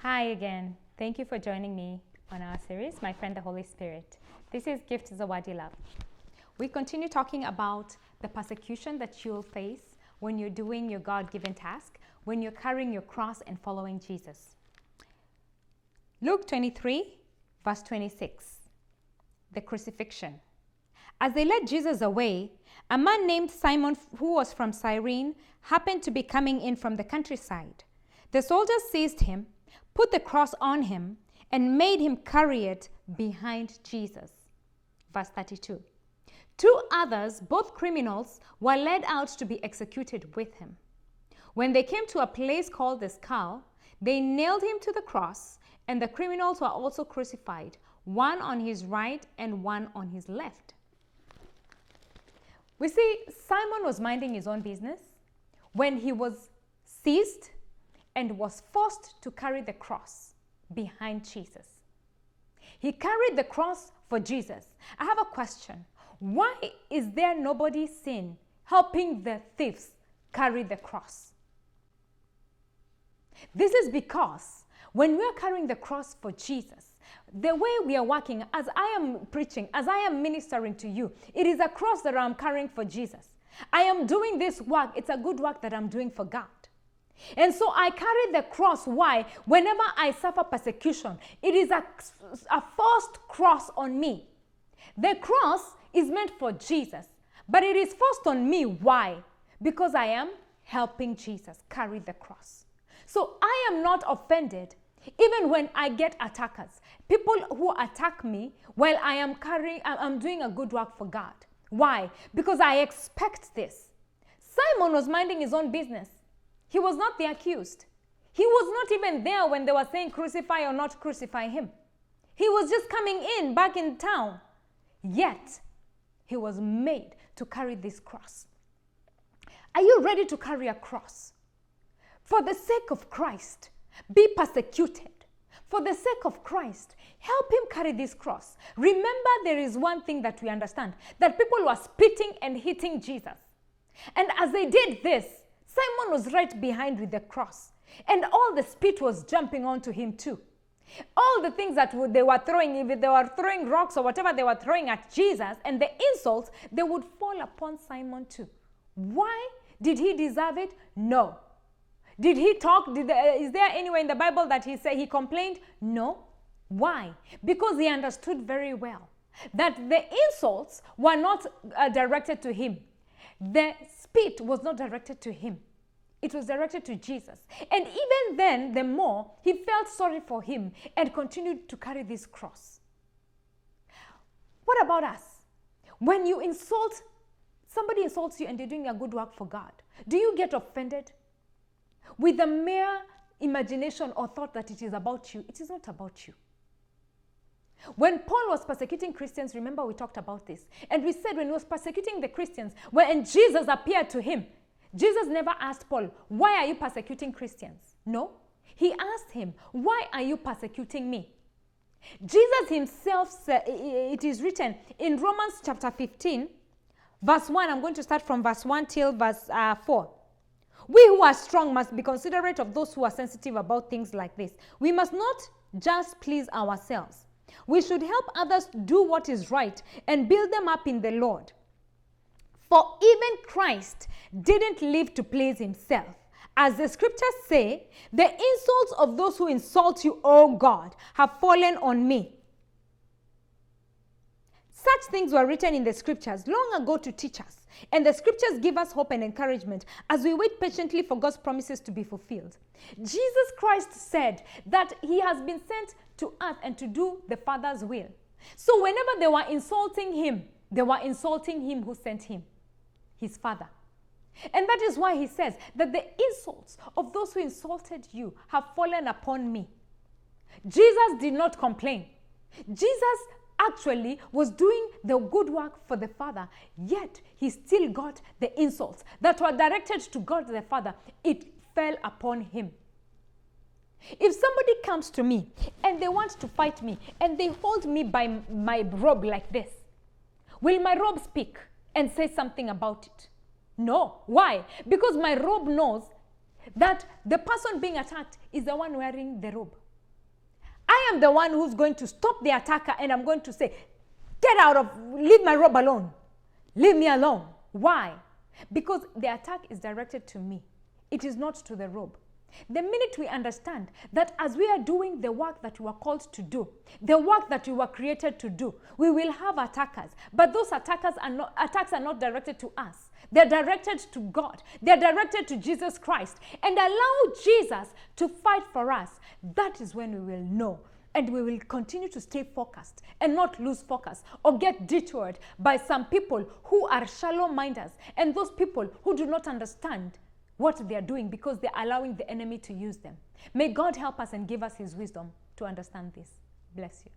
Hi again. Thank you for joining me on our series, My Friend the Holy Spirit. This is Gift Zawadi Love. We continue talking about the persecution that you'll face when you're doing your God-given task, when you're carrying your cross and following Jesus. Luke 23, verse 26, the crucifixion. As they led Jesus away, a man named Simon, who was from Cyrene, happened to be coming in from the countryside. The soldiers seized him, put the cross on him, and made him carry it behind Jesus. Verse 32. Two others, both criminals, were led out to be executed with him. When they came to a place called the Skull, they nailed him to the cross, and the criminals were also crucified, one on his right and one on his left. We see Simon was minding his own business when he was seized and was forced to carry the cross behind Jesus. He carried the cross for Jesus. I have a question. Why is there nobody seen helping the thieves carry the cross? This is because when we are carrying the cross for Jesus, the way we are working, as I am preaching, as I am ministering to you, it is a cross that I'm carrying for Jesus. I am doing this work. It's a good work that I'm doing for God. And so I carry the cross. Why? Whenever I suffer persecution, it is a forced cross on me. The cross is meant for Jesus, but it is forced on me. Why? Because I am helping Jesus carry the cross. So I am not offended even when I get attackers, people who attack me while I'm doing a good work for God. Why? Because I expect this. Simon was minding his own business. He was not the accused. He was not even there when they were saying crucify or not crucify him. He was just coming in back in town. Yet, he was made to carry this cross. Are you ready to carry a cross? For the sake of Christ, be persecuted. For the sake of Christ, help him carry this cross. Remember, there is one thing that we understand, that people were spitting and hitting Jesus. And as they did this, Simon was right behind with the cross. And all the spit was jumping onto him too. All the things that they were throwing, if they were throwing rocks or whatever they were throwing at Jesus, and the insults, they would fall upon Simon too. Why? Did he deserve it? No. Did he talk? Is there anywhere in the Bible that he said he complained? No. Why? Because he understood very well that the insults were not directed to him. The spit was not directed to him. It was directed to Jesus. And even then, the more, he felt sorry for him and continued to carry this cross. What about us? When you somebody insults you and you're doing a good work for God, do you get offended? With the mere imagination or thought that it is about you, it is not about you. When Paul was persecuting Christians, remember we talked about this. And we said when he was persecuting the Christians, when Jesus appeared to him, Jesus never asked Paul, why are you persecuting Christians? No. He asked him, why are you persecuting me? Jesus himself said, it is written in Romans chapter 15, verse 1. I'm going to start from verse 1 till verse 4. We who are strong must be considerate of those who are sensitive about things like this. We must not just please ourselves. We should help others do what is right and build them up in the Lord. For even Christ didn't live to please himself. As the scriptures say, the insults of those who insult you, O God, have fallen on me. Such things were written in the scriptures long ago to teach us. And the scriptures give us hope and encouragement as we wait patiently for God's promises to be fulfilled. Jesus Christ said that he has been sent to earth and to do the Father's will. So whenever they were insulting him, they were insulting him who sent him, his Father. And that is why he says that the insults of those who insulted you have fallen upon me. Jesus did not complain. Jesus actually was doing the good work for the Father, yet he still got the insults that were directed to God the Father. It fell upon him. If somebody comes to me and they want to fight me and they hold me by my robe like this, will my robe speak and say something about it? No. Why? Because my robe knows that the person being attacked is the one wearing the robe. I am the one who's going to stop the attacker, and I'm going to say, leave my robe alone. Leave me alone. Why? Because the attack is directed to me. It is not to the robe. The minute we understand that as we are doing the work that we are called to do, the work that we were created to do, we will have attackers. But those attacks are not directed to us. They're directed to God. They're directed to Jesus Christ. And allow Jesus to fight for us. That is when we will know. And we will continue to stay focused and not lose focus or get detoured by some people who are shallow minders and those people who do not understand what they are doing because they're allowing the enemy to use them. May God help us and give us his wisdom to understand this. Bless you.